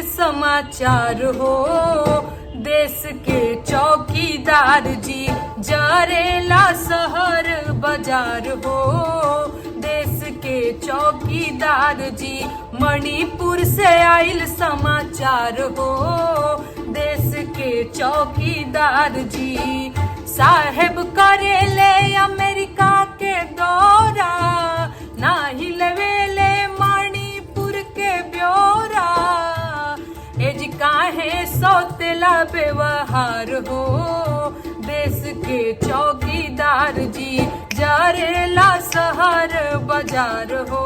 समाचार हो, देश के चौकीदार जी जरेला शहर बाजार हो। देश के चौकीदार जी मणिपुर से आइल समाचार हो, देश के चौकीदार जी साहेब करेले अमेरिका के दौरा, ना हिलवेले मणिपुर के ब्यौरा। एज काहे सौतेला व्यवहार हो, देश के चौकीदार जी जरेला शहर बाजार हो।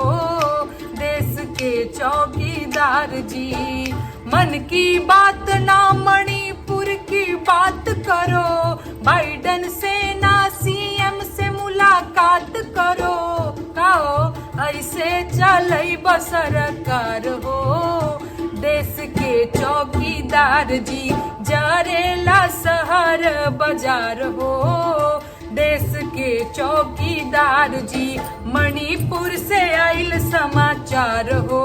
देश के चौकीदार जी मन की बात ना मणिपुर की बात करो, बाइडन से ना सीएम से मुलाकात करो। कहो ऐसे चलई सरकार हो, देश के चौकीदार जी जरेला शहर बाजार हो। देश के चौकीदार जी मणिपुर से आइल समाचार हो,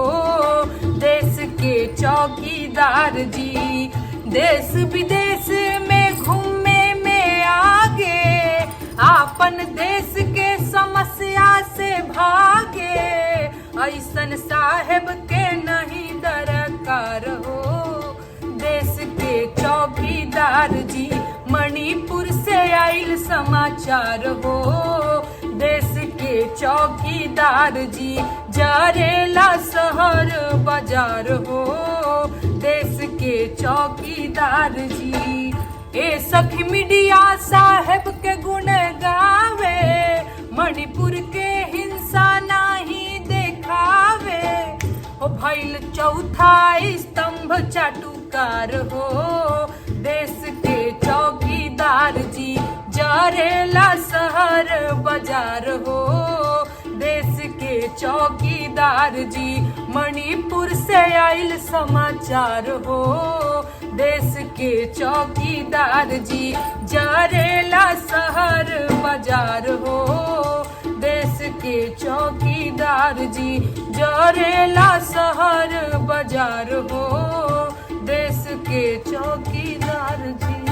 देश के चौकीदार जी देश विदेश में घूमे में आगे, आपन देश के समस्या से भागे। ऐसन साहेब के नहीं दरकार हो, देश के चौकीदार जी मणिपुर से आइल समाचार हो। देश के चौकीदार जी जरेला शहर बाजार हो। देश के चौकीदार जी ए सखी मीडिया साहेब के गुण गावे, मणिपुर के हिंसा नहीं देखावे। ओ भइल चौथा स्तंभ चाटुकार हो, देश के चौकीदार जी जरेला शहर बाजार हो। देश के चौकीदार जी मणिपुर से आइल समाचार हो, देश के चौकीदार जी जरेला शहर बाजार हो। देश के चौकीदार जी जरेला शहर बाजार हो। देश के चौकीदार जी